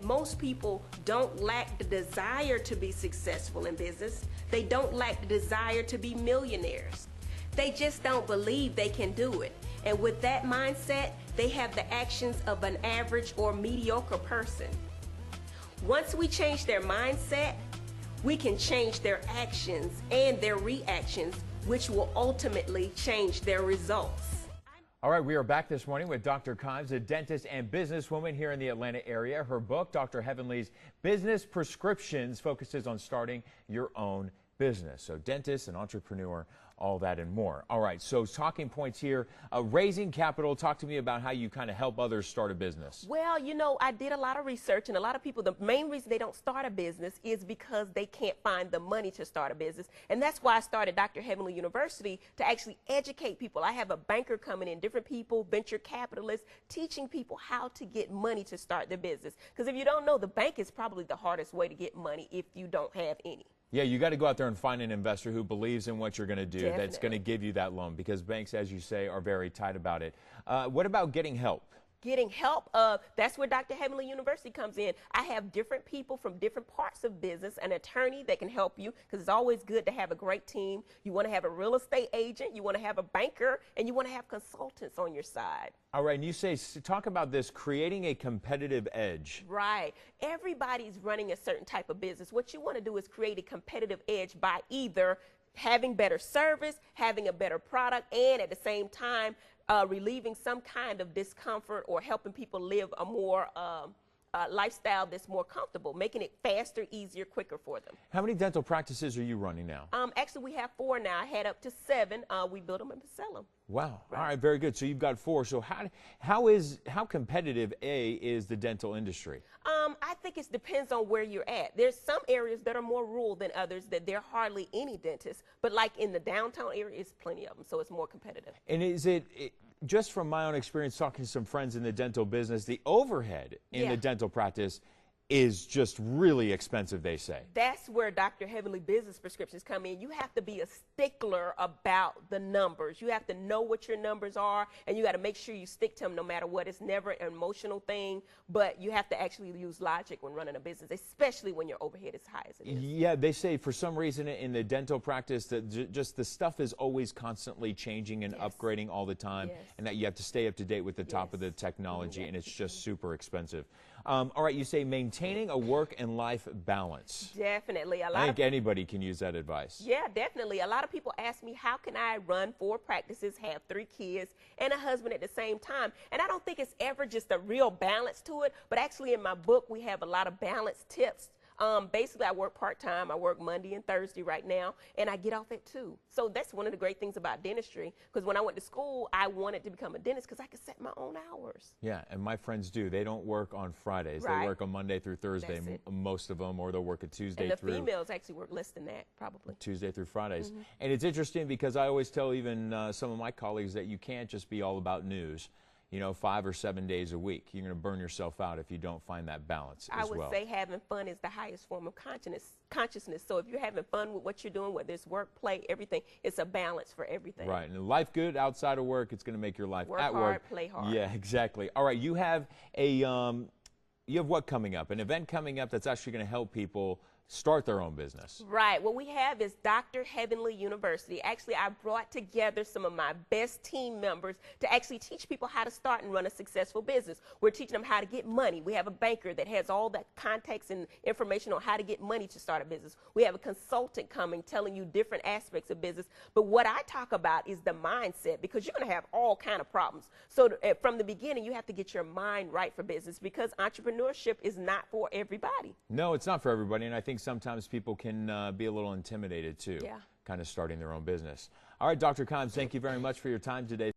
most people don't lack the desire to be successful in business. They don't lack the desire to be millionaires. They just don't believe they can do it. And with that mindset, they have the actions of an average or mediocre person. Once we change their mindset, we can change their actions and their reactions, which will ultimately change their results. All right, we are back this morning with Dr. Kimes, a dentist and businesswoman here in the Atlanta area. Her book, Dr. Heavenly's Business Prescriptions, focuses on starting your own business. So dentist and entrepreneur, all that and more. All right, so talking points here, raising capital. Talk to me about how you kind of help others start a business. Well, you know, I did a lot of research, and a lot of people, the main reason they don't start a business is because they can't find the money to start a business. And that's why I started Dr. Heavenly University, to actually educate people. I have a banker coming in, different people, venture capitalists, teaching people how to get money to start their business. Because if you don't know, the bank is probably the hardest way to get money if you don't have any. Yeah, you got to go out there and find an investor who believes in what you're going to do. Definitely. That's going to give you that loan, because banks, as you say, are very tight about it. What about getting help? Getting help, that's where Dr. Heavenly University comes in. I have different people from different parts of business, an attorney that can help you, because it's always good to have a great team. You want to have a real estate agent, you want to have a banker, and you want to have consultants on your side. All right, and you say, talk about this, creating a competitive edge. Right. Everybody's running a certain type of business. What you want to do is create a competitive edge by either having better service, having a better product, and at the same time, relieving some kind of discomfort or helping people live a more lifestyle that's more comfortable, making it faster, easier, quicker for them. How many dental practices are you running now? Actually, we have 4 now. I had up to 7. We build them and sell them. Wow. Right. All right, very good. So you've got 4. So how competitive is the dental industry? I think it depends on where you're at. There's some areas that are more rural than others that there are hardly any dentists, but like in the downtown area, it's plenty of them, so it's more competitive. And is it just from my own experience talking to some friends in the dental business, the overhead in the dental practice is just really expensive, they say. That's where Dr. Heavenly Business Prescriptions come in. You have to be a stickler about the numbers. You have to know what your numbers are, and you got to make sure you stick to them no matter what. It's never an emotional thing, but you have to actually use logic when running a business, especially when your overhead is high as it is. Yeah, they say for some reason in the dental practice that just the stuff is always constantly changing and upgrading all the time, and that you have to stay up to date with the top of the technology, and it's just super expensive. All right, you say maintaining a work and life balance. Definitely. I think anybody can use that advice. Yeah, definitely. A lot of people ask me, how can I run 4 practices, have 3 kids, and a husband at the same time? And I don't think it's ever just a real balance to it, but actually in my book, we have a lot of balance tips. Basically, I work part-time. I work Monday and Thursday right now, and I get off at 2. So that's one of the great things about dentistry, because when I went to school, I wanted to become a dentist because I could set my own hours. Yeah, and my friends do. They don't work on Fridays. Right. They work on Monday through Thursday, most of them, or they'll work a Tuesday and through. the females actually work less than that, probably. Tuesday through Fridays. And it's interesting because I always tell even some of my colleagues that you can't just be all about news. You know, 5 or 7 days a week. You're going to burn yourself out if you don't find that balance as well. I would say having fun is the highest form of consciousness. So if you're having fun with what you're doing, whether it's work, play, everything, it's a balance for everything. Right. And life good outside of work, it's going to make your life work at hard, work. play hard. Yeah, exactly. All right. You have you have what coming up? An event coming up that's actually going to help people start their own business. Right. What we have is Dr. Heavenly University. Actually, I brought together some of my best team members to actually teach people how to start and run a successful business. We're teaching them how to get money. We have a banker that has all the context and information on how to get money to start a business. We have a consultant coming telling you different aspects of business. But what I talk about is the mindset, because you're going to have all kind of problems. So from the beginning, you have to get your mind right for business, because entrepreneurship is not for everybody. No, it's not for everybody, and I think sometimes people can be a little intimidated too, kind of starting their own business. All right, Dr. Kimes, thank you very much for your time today.